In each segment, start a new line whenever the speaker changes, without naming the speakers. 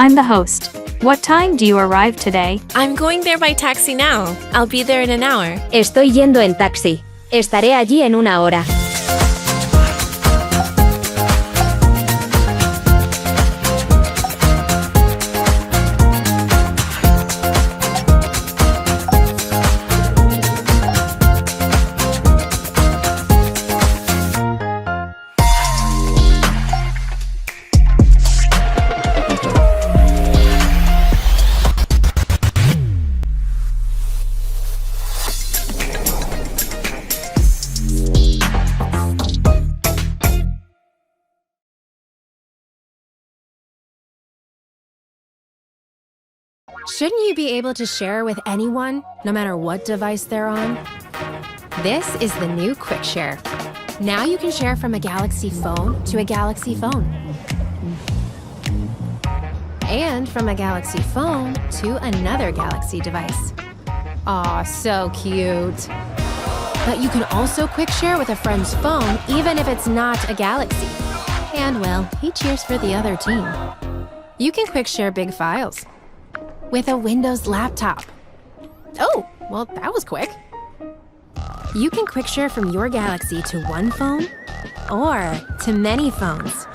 I'm the host. What time do you arrive today?
I'm going there by taxi now. I'll be there in an hour.
Estoy yendo en taxi. Estaré allí en una hora.
Shouldn't you be able to share with anyone, no matter what device they're on? This is the new Quick Share. Now you can share from a Galaxy phone to a Galaxy phone. And from a Galaxy phone to another Galaxy device. Aw, so cute. But you can also Quick Share with a friend's phone, even if it's not a Galaxy. And well, he cheers for the other team. You can Quick Share big files with a Windows laptop. Oh, well, that was quick. You can Quick Share from your Galaxy to one phone or to many phones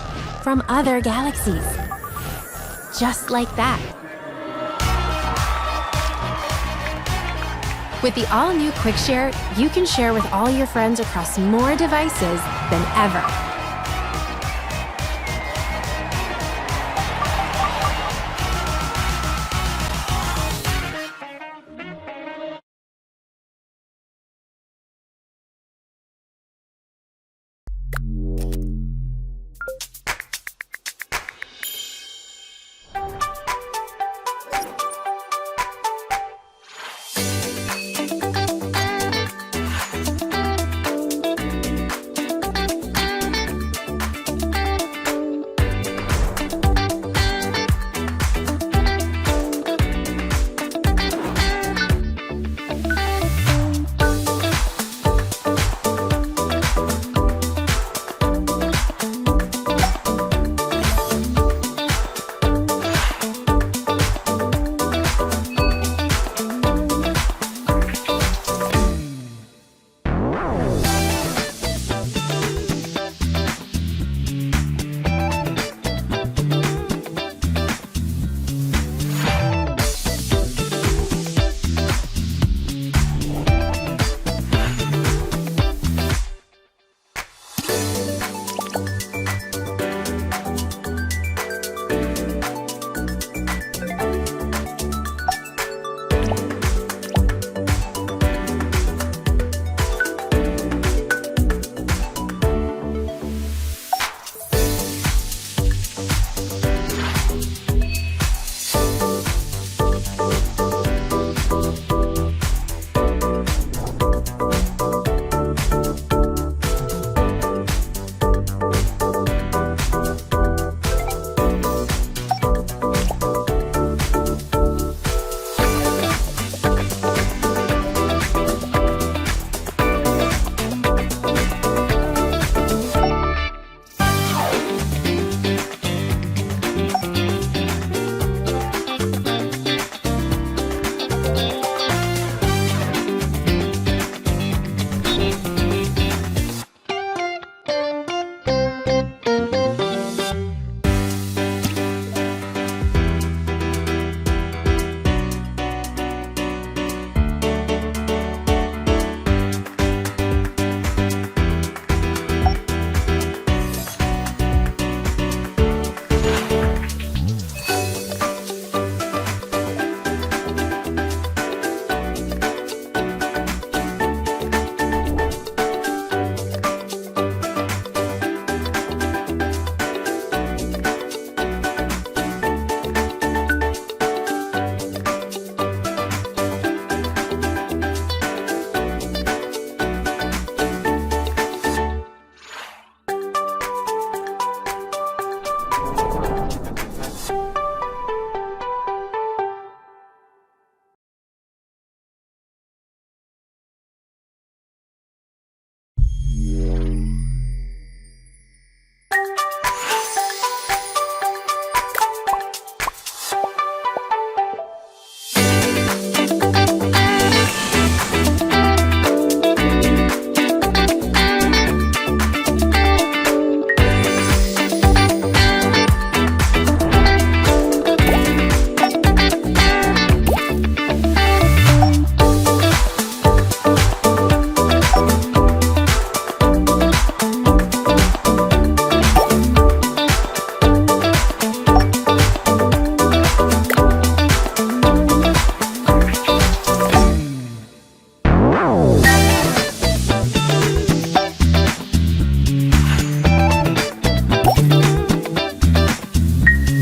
from other Galaxies. Just like that. With the all-new Quick Share, you can share with all your friends across more devices than ever.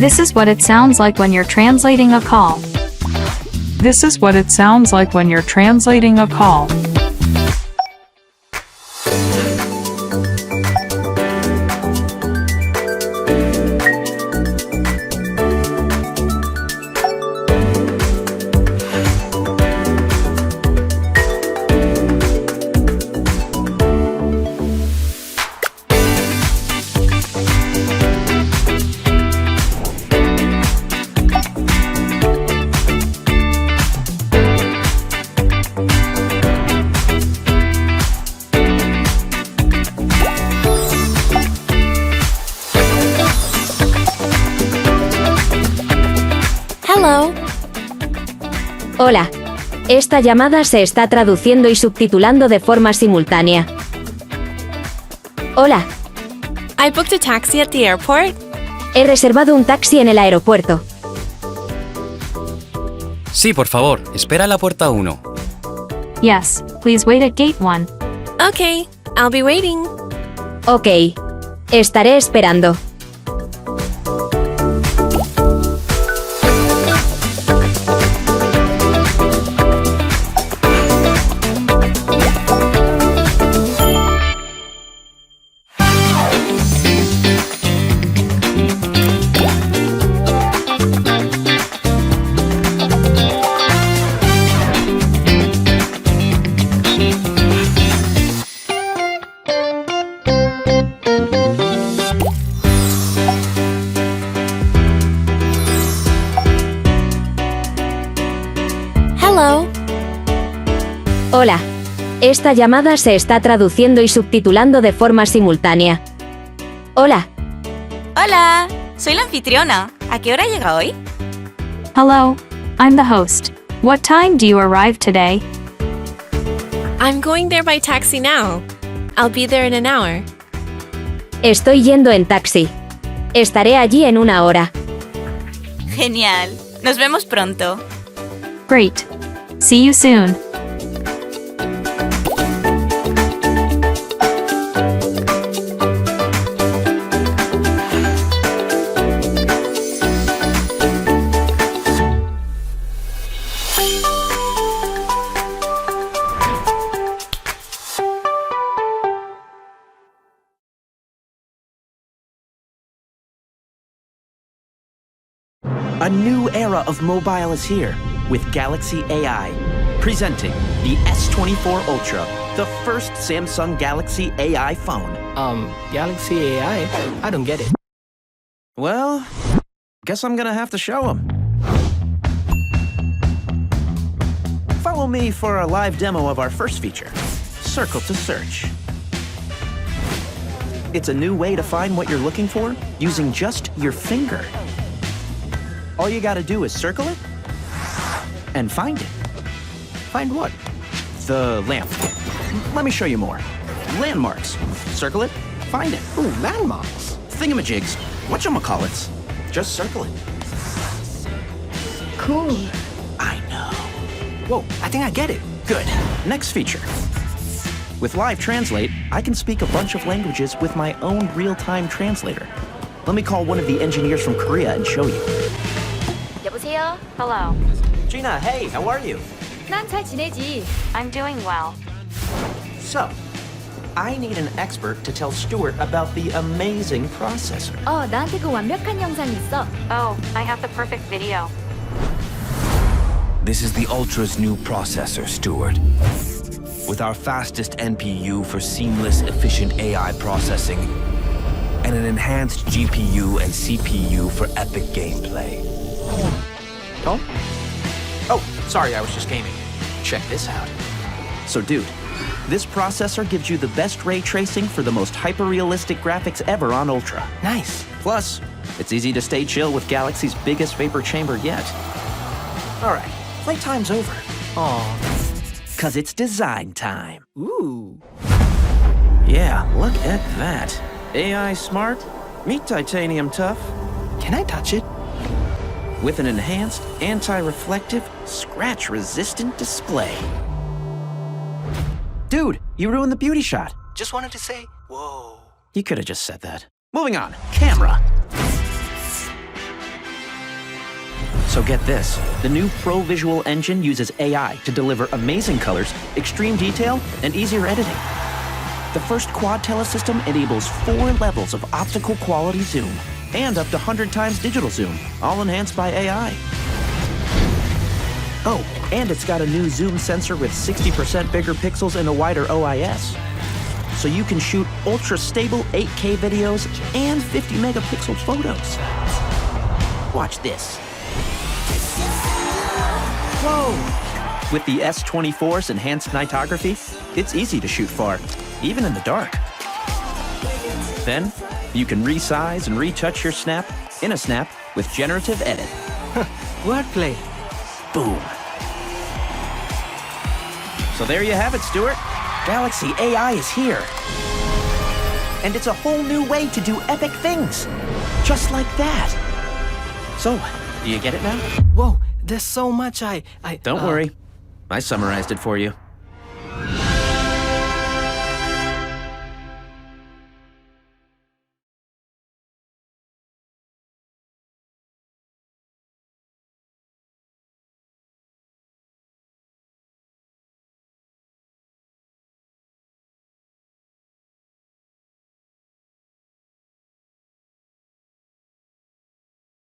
This is what it sounds like when you're translating a call.
This is what it sounds like when you're translating a call.
Hello.
Hola. Esta llamada se está traduciendo y subtitulando de forma simultánea. Hola.
I booked a taxi at the airport.
He reservado un taxi en el aeropuerto.
Sí, por favor, espera a la puerta 1.
Yes, please wait at gate 1.
Okay, I'll be waiting.
Ok. Estaré esperando.
Hello.
Hola. Esta llamada se está traduciendo y subtitulando de forma simultánea. Hola.
Hola, soy la anfitriona. ¿A qué hora llega hoy?
Hello, I'm the host. What time do you arrive today?
I'm going there by taxi now. I'll be there in an hour.
Estoy yendo en taxi. Estaré allí en una hora.
Genial. Nos vemos pronto.
Great. See you soon.
A new era of mobile is here with Galaxy AI. Presenting the S24 Ultra, the first Samsung Galaxy AI phone.
Galaxy AI? I don't get it.
Well, guess I'm gonna have to show them. Follow me for a live demo of our first feature, Circle to Search. It's a new way to find what you're looking for using just your finger. All you gotta do is circle it and find it.
Find what?
The lamp. Let me show you more. Landmarks. Circle it, find it.
Ooh, landmarks.
Thingamajigs. Whatchamacallits. Just circle it.
Cool.
I know.
Whoa, I think I get it.
Good. Next feature. With Live Translate, I can speak a bunch of languages with my own real-time translator. Let me call one of the engineers from Korea and show you.
여보세요?
Hello.
Gina, hey, how are you?
난 잘 지내지.
I'm doing well.
So, I need an expert to tell Stuart about the amazing processor.
나한테 그 완벽한 영상 있어.
Oh, I have the perfect video.
This is the Ultra's new processor, Stuart. With our fastest NPU for seamless, efficient AI processing, and an enhanced GPU and CPU for epic gameplay.
Oh? Oh, sorry, I was just gaming. Check this out.
So, dude, this processor gives you the best ray tracing for the most hyper-realistic graphics ever on Ultra.
Nice.
Plus, it's easy to stay chill with Galaxy's biggest vapor chamber yet.
All right, playtime's over. Aw.
'Cause it's design time.
Ooh.
Yeah, look at that. AI smart, meet titanium tough.
Can I touch it?
With an enhanced, anti-reflective, scratch-resistant display. Dude, you ruined the beauty shot.
Just wanted to say, whoa.
You could have just said that. Moving on, camera. So get this, the new Pro Visual engine uses AI to deliver amazing colors, extreme detail, and easier editing. The first quad telesystem enables 4 levels of optical quality zoom and up to 100 times digital zoom, all enhanced by AI. Oh, and it's got a new zoom sensor with 60% bigger pixels and a wider OIS. So you can shoot ultra-stable 8K videos and 50 megapixel photos. Watch this. Whoa! With the S24's enhanced nightography, it's easy to shoot far, even in the dark. Then, you can resize and retouch your snap in a snap with generative edit.
Wordplay.
Boom. So there you have it, Stuart. Galaxy AI is here. And it's a whole new way to do epic things. Just like that. So, do you get it now?
Whoa, there's so much I
Don't worry. I summarized it for you.